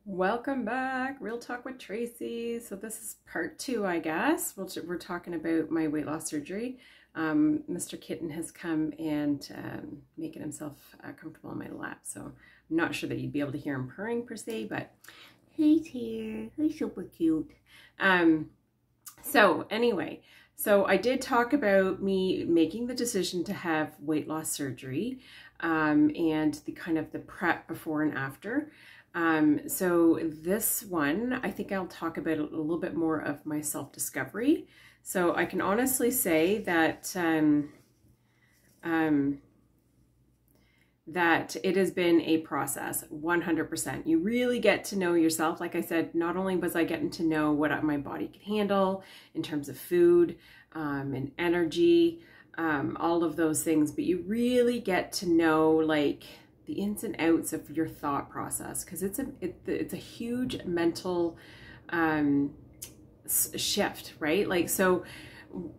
Welcome back, Real Talk with Tracy. So this is part two, I guess. We're talking about my weight loss surgery. Mr. Kitten has come and making himself comfortable in my lap. So I'm not sure that you'd be able to hear him purring per se, but he's here. He's super cute. So anyway, so I did talk about me making the decision to have weight loss surgery and the kind of the prep before and after. So this one, I think I'll talk about a little bit more of my self-discovery. So I can honestly say that, that it has been a process, 100%. You really get to know yourself. Like I said, not only was I getting to know what my body could handle in terms of food, and energy, all of those things, but you really get to know like the ins and outs of your thought process, because it's a huge mental shift, right? Like, so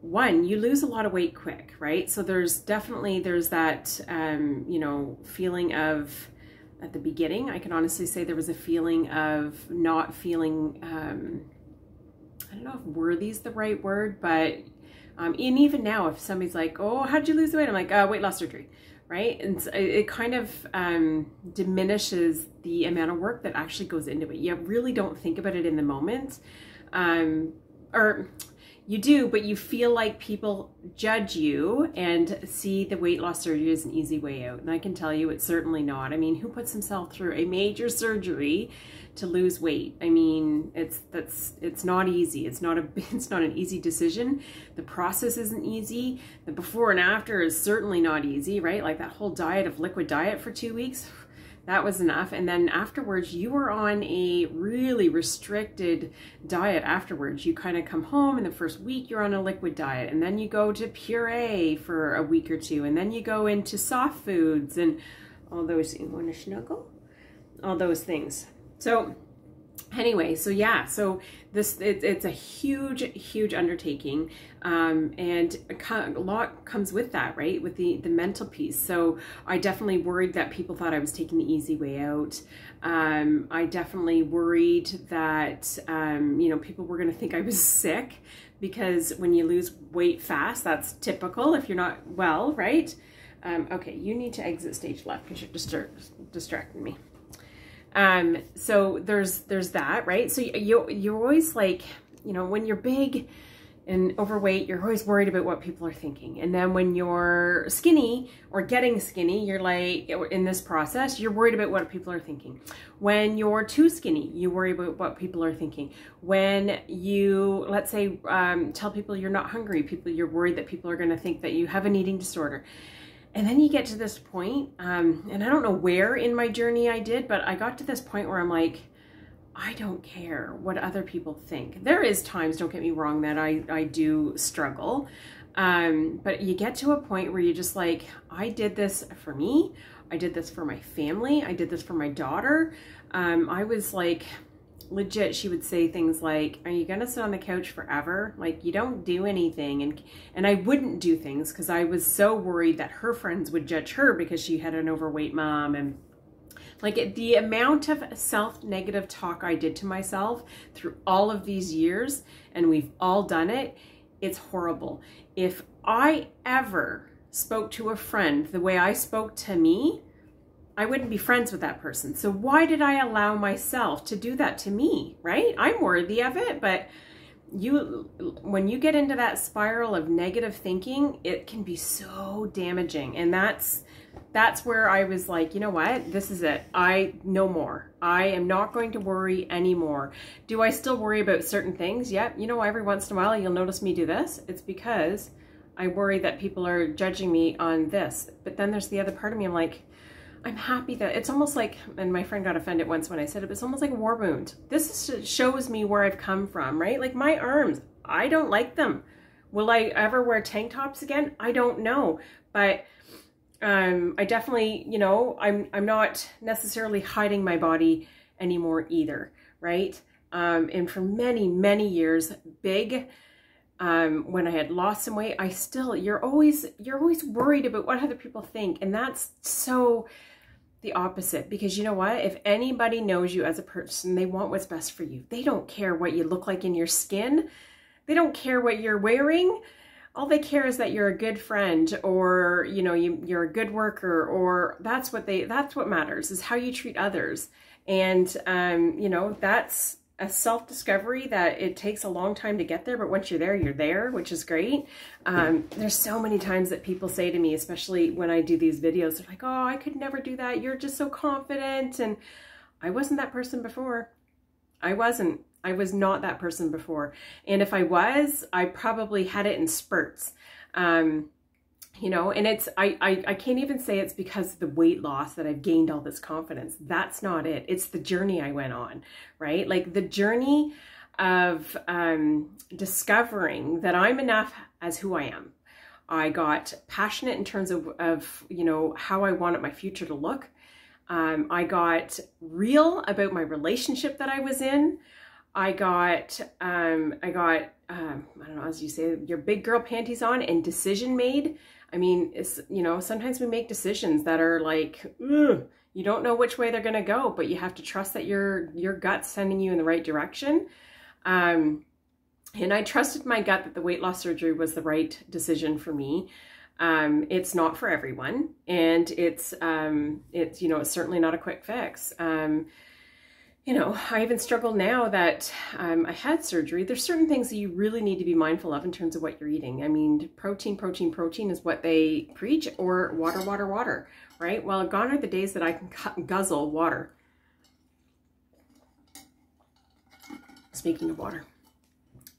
one, you lose a lot of weight quick, right? So there's that you know, feeling of, at the beginning, I can honestly say there was a feeling of not feeling I don't know if worthy is the right word, but and even now, if somebody's like, oh, how'd you lose the weight? I'm like, weight loss surgery. Right? And so it kind of diminishes the amount of work that actually goes into it. You really don't think about it in the moment. Or you do, but you feel like people judge you and see the weight loss surgery as an easy way out. And I can tell you it's certainly not. I mean, who puts himself through a major surgery to lose weight? I mean, it's not easy. It's not an easy decision. The process isn't easy. The before and after is certainly not easy, right? Like that whole diet of liquid diet for 2 weeks, that was enough. And then afterwards, you were on a really restricted diet afterwards. You kind of come home, and the first week you're on a liquid diet, and then you go to puree for a week or two, and then you go into soft foods and all those, you want to snuggle? All those things. So anyway, so yeah, so it's a huge undertaking, and a lot comes with that, right? With the mental piece. So I definitely worried that people thought I was taking the easy way out. I definitely worried that you know, people were going to think I was sick, because when you lose weight fast, that's typical if you're not well, right? Okay, you need to exit stage left because you're distracting me. So there's that, right? So you're always like, you know, when you're big and overweight, you're always worried about what people are thinking. And then when you're skinny or getting skinny, you're like, in this process, you're worried about what people are thinking. When you're too skinny, you worry about what people are thinking. When you, let's say, tell people you're not hungry, you're worried that people are going to think that you have an eating disorder. And then you get to this point, and I don't know where in my journey I did, but I got to this point where I'm like, I don't care what other people think. There is times, don't get me wrong, that I do struggle. But you get to a point where you're just like, I did this for me. I did this for my family. I did this for my daughter. I was like, legit, she would say things like, are you gonna sit on the couch forever? Like, you don't do anything. And I wouldn't do things because I was so worried that her friends would judge her because she had an overweight mom. And like, the amount of self-negative talk I did to myself through all of these years, and we've all done it, it's horrible. If I ever spoke to a friend the way I spoke to me, I wouldn't be friends with that person. So why did I allow myself to do that to me, right? I'm worthy of it, but when you get into that spiral of negative thinking, it can be so damaging. And that's where I was like, you know what? This is it. No more. I am not going to worry anymore. Do I still worry about certain things? Yep. You know, every once in a while you'll notice me do this. It's because I worry that people are judging me on this. But then there's the other part of me. I'm like, I'm happy that it's almost like, and my friend got offended once when I said it, but it's almost like a war wound. This shows me where I've come from, right? Like my arms, I don't like them. Will I ever wear tank tops again? I don't know. But I definitely, you know, I'm not necessarily hiding my body anymore either, right? And for many years, when I had lost some weight, you're always worried about what other people think. And that's so, the opposite, because you know what? If anybody knows you as a person, they want what's best for you. They don't care what you look like in your skin. They don't care what you're wearing. All they care is that you're a good friend, or, you know, you're a good worker, or that's what matters, is how you treat others. And, you know, that's a self-discovery that it takes a long time to get there, but once you're there, which is great. There's so many times that people say to me, especially when I do these videos, they're like, oh, I could never do that. You're just so confident. And I wasn't that person before. I was not that person before. And if I was, I probably had it in spurts. You know, and it's, I can't even say it's because of the weight loss that I've gained all this confidence. That's not it. It's the journey I went on, right? Like the journey of discovering that I'm enough as who I am. I got passionate in terms of, you know, how I wanted my future to look. I got real about my relationship that I was in. I got, I don't know, as you say, your big girl panties on, and decision made. I mean, it's, you know, sometimes we make decisions that are like, ugh, you don't know which way they're going to go, but you have to trust that your gut's sending you in the right direction. And I trusted my gut that the weight loss surgery was the right decision for me. It's not for everyone, and it's, you know, it's certainly not a quick fix. You know, I even struggle now that I had surgery. There's certain things that you really need to be mindful of in terms of what you're eating. I mean, protein is what they preach, or water, right? Well, gone are the days that I can guzzle water. Speaking of water.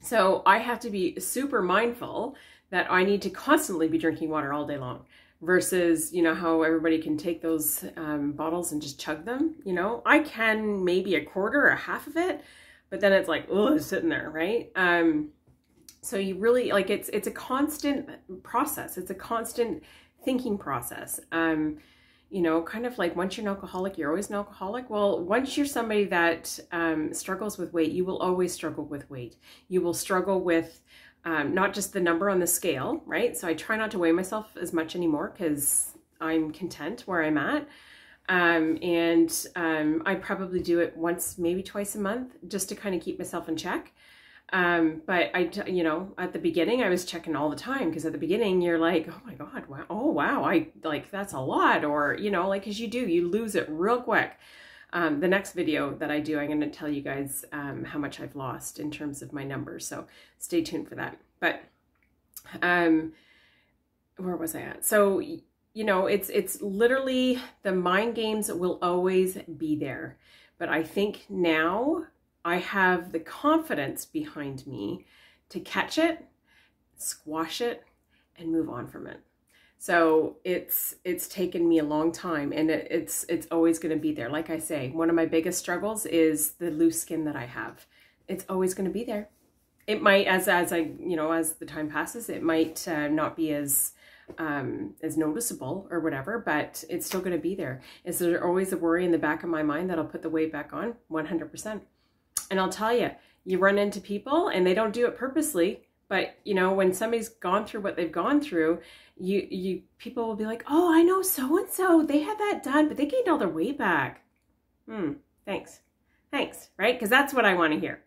So I have to be super mindful that I need to constantly be drinking water all day long. Versus, you know, how everybody can take those bottles and just chug them. You know, I can maybe a quarter or half of it, but then it's like, oh, it's sitting there, right? So you really, like, it's a constant process. It's a constant thinking process. You know, kind of like once you're an alcoholic, you're always an alcoholic. Well, once you're somebody that struggles with weight, you will always struggle with weight. You will struggle with not just the number on the scale, right? So I try not to weigh myself as much anymore because I'm content where I'm at. I probably do it once, maybe twice a month, just to kind of keep myself in check. But you know, at the beginning, I was checking all the time, because at the beginning you're like, oh my God, wow, oh wow, I like, that's a lot, or, you know, like, cause you lose it real quick. The next video that I do, I'm going to tell you guys how much I've lost in terms of my numbers. So stay tuned for that. But where was I at? So, you know, it's literally, the mind games will always be there. But I think now I have the confidence behind me to catch it, squash it, and move on from it. So it's taken me a long time, and it's always going to be there. Like I say, one of my biggest struggles is the loose skin that I have. It's always going to be there. It might, as I, you know, as the time passes, it might not be as noticeable or whatever, but it's still going to be there. Is there always a worry in the back of my mind that I'll put the weight back on? 100%. And I'll tell you, you run into people and they don't do it purposely, but you know, when somebody's gone through what they've gone through, people will be like, oh, I know so-and-so, they had that done, but they gained all their weight back. Thanks, right? Because that's what I want to hear,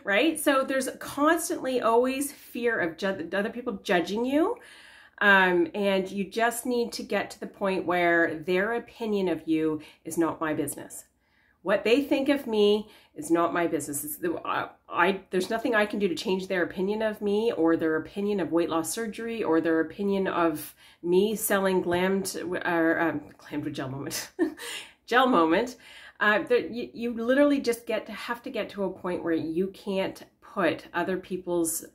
right? So there's constantly always fear of other people judging you. And you just need to get to the point where their opinion of you is not my business. What they think of me is not my business. There's nothing I can do to change their opinion of me, or their opinion of weight loss surgery, or their opinion of me selling glammed with gel moment, gel moment. You literally just have to get to a point where you can't put other people's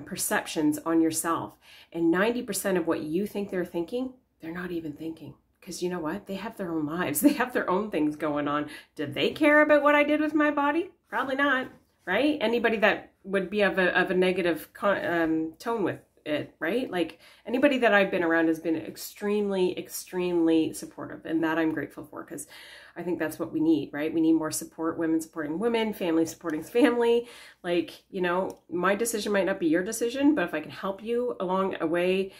perceptions on yourself. And 90% of what you think they're thinking, they're not even thinking. Because you know what? They have their own lives. They have their own things going on. Did they care about what I did with my body? Probably not, right? Anybody that would be of a negative tone with it, right? Like, anybody that I've been around has been extremely, extremely supportive. And that I'm grateful for, because I think that's what we need, right? We need more support, women supporting women, family supporting family. Like, you know, my decision might not be your decision, but if I can help you along a way,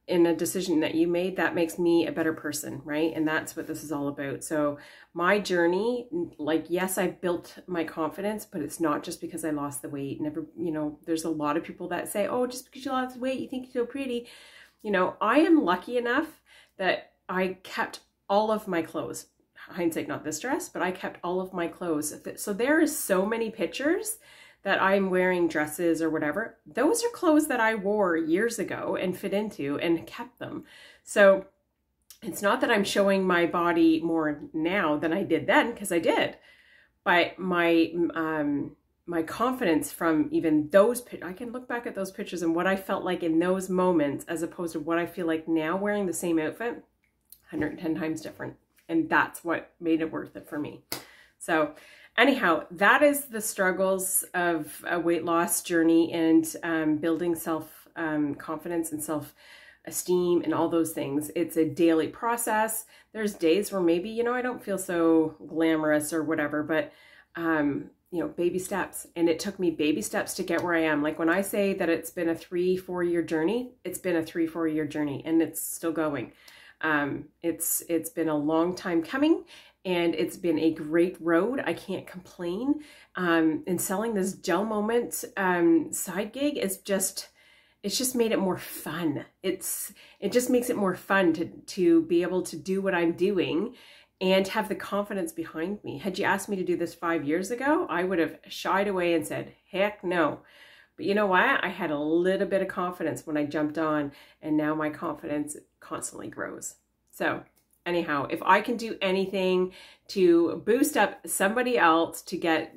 in a decision that you made, that makes me a better person, right? And that's what this is all about. So my journey, like, yes, I built my confidence, but it's not just because I lost the weight. Never, you know, there's a lot of people that say, oh, just because you lost the weight, you think you're so pretty. You know, I am lucky enough that I kept all of my clothes. Hindsight, not this dress, but I kept all of my clothes. So there is so many pictures that I'm wearing dresses or whatever. Those are clothes that I wore years ago and fit into and kept them. So it's not that I'm showing my body more now than I did then, because I did. But my confidence from even those, I can look back at those pictures and what I felt like in those moments, as opposed to what I feel like now wearing the same outfit, 110 times different. And that's what made it worth it for me. So anyhow, that is the struggles of a weight loss journey and building self-confidence and self-esteem and all those things. It's a daily process. There's days where maybe, you know, I don't feel so glamorous or whatever, but, you know, baby steps. And it took me baby steps to get where I am. Like when I say that it's been a 3-4 year journey, it's been a 3-4 year journey and it's still going. It's been a long time coming. And it's been a great road. I can't complain. And selling this Gel Moment side gig is just, it's just made it more fun. It just makes it more fun to be able to do what I'm doing and have the confidence behind me. Had you asked me to do this 5 years ago, I would have shied away and said, heck no. But you know what? I had a little bit of confidence when I jumped on, and now my confidence constantly grows. So anyhow, if I can do anything to boost up somebody else to get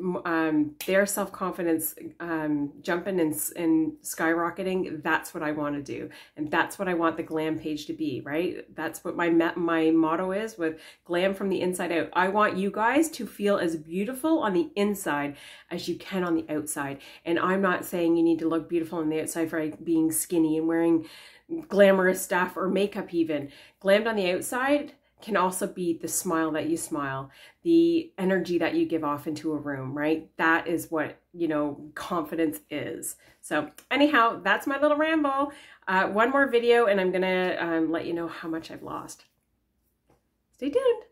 their self-confidence jumping and skyrocketing, that's what I want to do. And that's what I want the glam page to be, right? That's what my motto is with Glam from the Inside Out. I want you guys to feel as beautiful on the inside as you can on the outside. And I'm not saying you need to look beautiful on the outside for being skinny and wearing glamorous stuff or makeup even. Glammed on the outside can also be the smile that you smile, the energy that you give off into a room, right? That is what, you know, confidence is. So anyhow, that's my little ramble. One more video and I'm gonna let you know how much I've lost. Stay tuned.